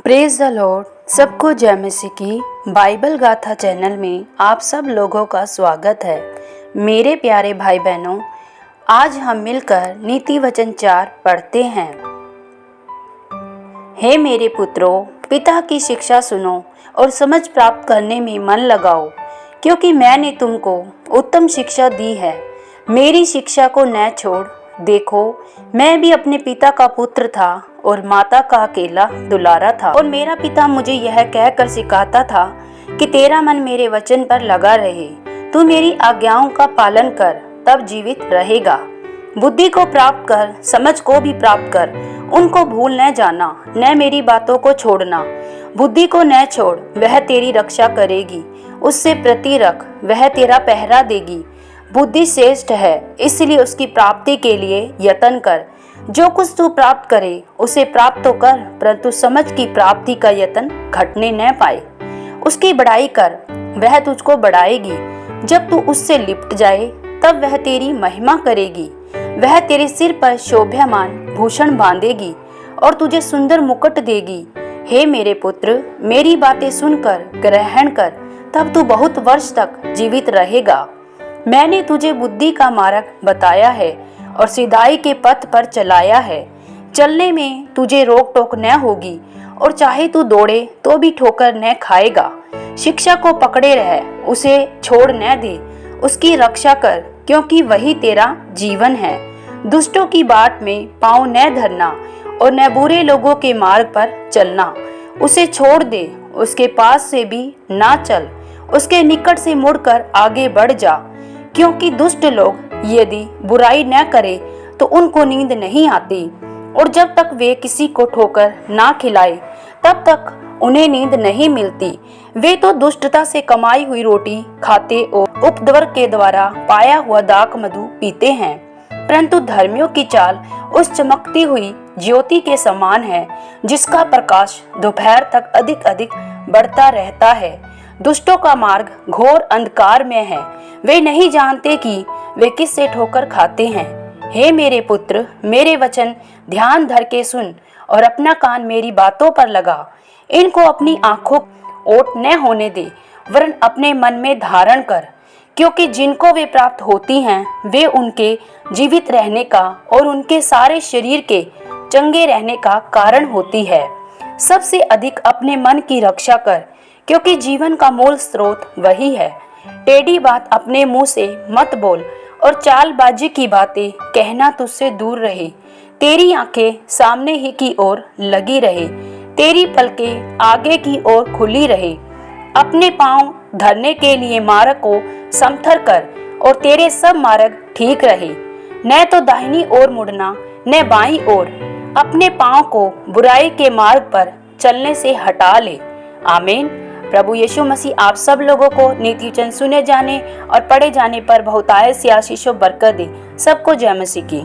Praise the Lord. सबको जय मसीह की बाइबल गाथा चैनल में आप सब लोगों का स्वागत है। मेरे प्यारे भाई बहनों, आज हम मिलकर नीति वचन 4 पढ़ते हैं। हे मेरे पुत्रों, पिता की शिक्षा सुनो और समझ प्राप्त करने में मन लगाओ, क्योंकि मैंने तुमको उत्तम शिक्षा दी है। मेरी शिक्षा को न छोड़। देखो, मैं भी अपने पिता का पुत्र था और माता का अकेला दुलारा था, और मेरा पिता मुझे यह कहकर सिखाता था कि तेरा मन मेरे वचन पर लगा रहे, तू मेरी आज्ञाओं का पालन कर, तब जीवित रहेगा। बुद्धि को प्राप्त कर, समझ को भी प्राप्त कर, उनको भूल न जाना, न मेरी बातों को छोड़ना। बुद्धि को न छोड़, वह तेरी रक्षा करेगी। उससे प्रति रख, वह तेरा पहरा देगी। बुद्धि श्रेष्ठ है, इसलिए उसकी प्राप्ति के लिए यत्न कर। जो कुछ तू प्राप्त करे उसे प्राप्त तो कर, परंतु समझ की प्राप्ति का यत्न घटने न पाए। उसकी बड़ाई कर, वह तुझको बढ़ाएगी। जब तू उससे लिपट जाए तब वह तेरी महिमा करेगी। वह तेरे सिर पर शोभायमान भूषण बांधेगी और तुझे सुंदर मुकुट देगी। हे मेरे पुत्र, मेरी बातें सुनकर ग्रहण कर, तब तू बहुत वर्ष तक जीवित रहेगा। मैंने तुझे बुद्धि का मार्ग बताया है और सीधाई के पथ पर चलाया है। चलने में तुझे रोक टोक न होगी, और चाहे तू दौड़े तो भी ठोकर न खाएगा। शिक्षा को पकड़े रह, उसे छोड़ न दे। उसकी रक्षा कर, क्योंकि वही तेरा जीवन है। दुष्टों की बाट में पाँव न धरना और न बुरे लोगों के मार्ग पर चलना। उसे छोड़ दे, उसके पास से भी ना चल। उसके निकट से मुड़कर आगे बढ़ जा, क्योंकि दुष्ट लोग यदि बुराई न करे तो उनको नींद नहीं आती, और जब तक वे किसी को ठोकर ना खिलाए तब तक उन्हें नींद नहीं मिलती। वे तो दुष्टता से कमाई हुई रोटी खाते और उपद्रव के द्वारा पाया हुआ दाख मधु पीते हैं। परंतु धर्मियों की चाल उस चमकती हुई ज्योति के समान है, जिसका प्रकाश दोपहर तक अधिक अधिक बढ़ता रहता है। दुष्टों का मार्ग घोर अंधकार में है, वे नहीं जानते कि वे किससे ठोकर खाते हैं। हे मेरे पुत्र, मेरे वचन ध्यान धर के सुन और अपना कान मेरी बातों पर लगा। इनको अपनी आंखों ओट न होने दे, वरन अपने मन में धारण कर, क्योंकि जिनको वे प्राप्त होती हैं वे उनके जीवित रहने का और उनके सारे शरीर के चंगे रहने का कारण होती है। सबसे अधिक अपने मन की रक्षा कर, क्योंकि जीवन का मूल स्रोत वही है। टेढ़ी बात अपने मुंह से मत बोल, और चालबाजी की बातें कहना तुझसे दूर रहे। तेरी आंखें सामने ही की ओर लगी रहे, तेरी पलकें आगे की ओर खुली रहे। अपने पांव धरने के लिए मार्ग को समथर कर, और तेरे सब मार्ग ठीक रहे। न तो दाहिनी ओर मुड़ना न बाईं ओर। अपने पांव को बुराई के मार्ग पर चलने से हटा ले। आमीन। प्रभु यीशु मसीह आप सब लोगों को नीति वचन सुने जाने और पढ़े जाने पर बहुतायत से आशीष और बरकत दे। सबको जय मसीह की।